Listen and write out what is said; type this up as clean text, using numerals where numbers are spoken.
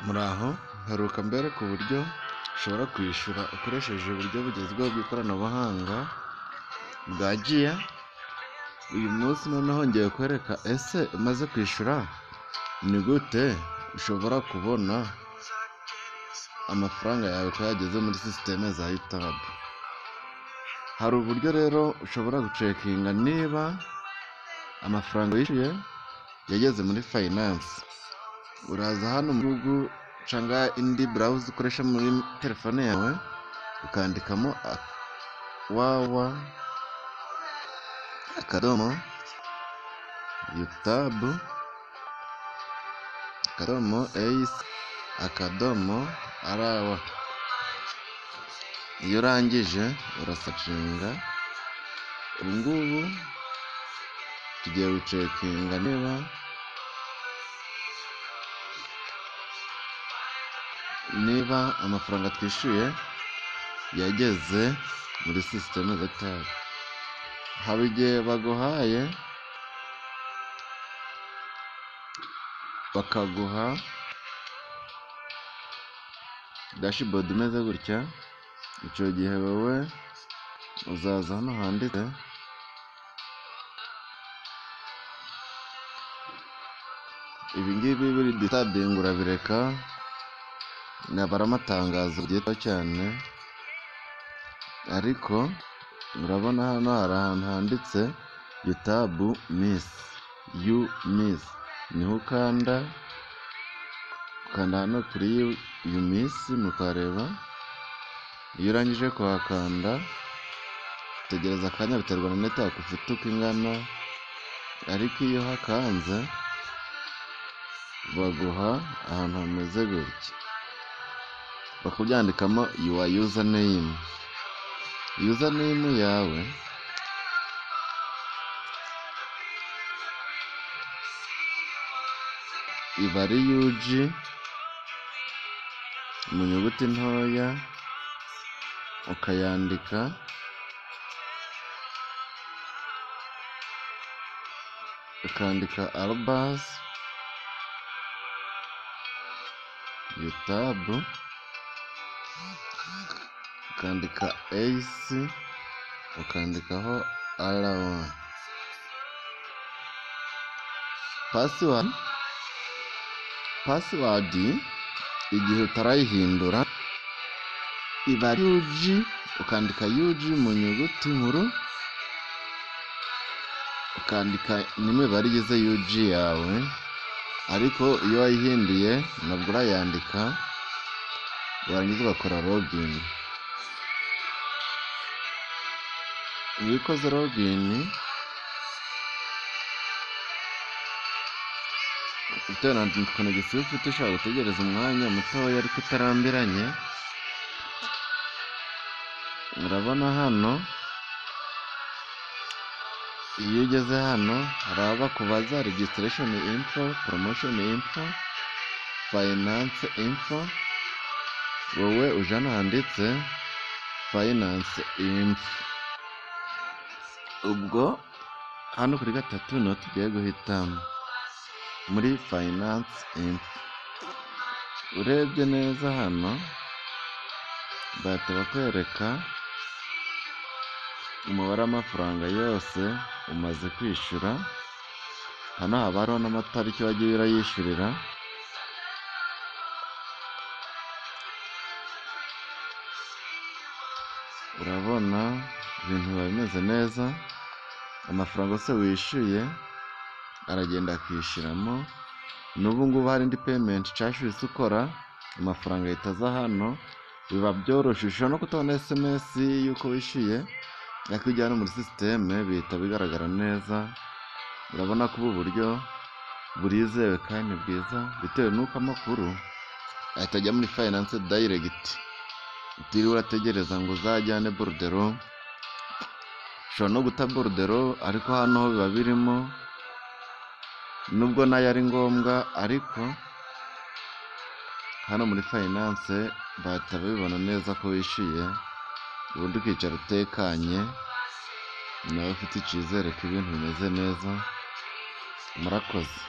Muraho, heruka mbere ku buryo ushobora kwishyura ukoresheje uburyo bugezweho bw'ikoranabuhanga bwa GIA. Uyu munsi noneho ngiye kwereka ese umaze kwishyura ni gute ushobora kubona amafaranga yawe ko yageze muri sisiteme za YouTube. Hari uburyo rero ushobora gucekinga niba amafaranga wishyuye yageze muri finance. Uraza hano mu gihugu cyangwa indi browser ukoresha muri telefone yawe ukandikamo www.youtube.ace.rw. Iyo urangije urasacinga. Ubu ngubu tugiye gucekinga niba amafaranga twishyuye yageze muri sisiteme za YouTube. Haba igihe baguhaye bakaguha dashboard imeze gutya. Icyo gihe wowe uzaza hano handitse ibingibi biri disturbing, urabireka. Nabara amatangazo byitwa cyane, ariko urabona hano hari ahantu handitse YouTube miss, niho ukanda hano kuri you miss mukareba. Iyo urangije kuhakanda tegereza akanya, biterwa na network ufite uko ingana, ariko iyo hakanze baguha ahantu hameze gutya, bakabyandikamo your username yawe iba ari UG mu nyuguti ntoya, ukayandika Albas YouTube, ukandika Ace, ukandikaho R1. Password igihe utarayihindura iba ari UG, ukandika UG mu nyuguti nkuru, ukandika n'imibare igize UG yawe. Ariko iyo wayihinduye nabwo urayandika, warangiza ugakora login. Iyo ukoze login bitewe na konegisiyo ufite, ushobora gutegereza umwanya mutoya ariko utarambiranye. Urabona hano iyo ugeze hano hari abakubaza registration info, promotion info, finance info. Wowe uje hano handitse finance info. Ubwo hano kuri gatatu no tugiye guhitamo muri finance info. Urebye neza hano bahita bakwereka umubare w'amafaranga yose umaze kwishyura. Hano haba hariho n'amatariki wagiye urayishyurira. Urabona ibintu biba bimeze neza. Amafaranga yose wishyuye aragenda akishyiramo. N'ubu ngubu hari indi payment charges ukora, amafaranga ahita aza hano. Biba byoroshye, ushobora no kutabona SMS y'uko wishyuye, ariko ujya hano muri sisiteme bihita bigaragara neza. Urabona ko ubu buryo burizewe kandi ni bwiza, bitewe n'uko amakuru ahita ajya muri finance direct. Utiriwe urategereza ngo uzajyane bordereau. Ushobora no guta bordereau, ariko hano biba birimo, nubwo nayo ari ngombwa, ariko hano muri finance bahita babibona neza ko wishyuye. Ubundi ukicara utekanye, nawe ufite icyizere ko ibintu bimeze neza. Murakoze.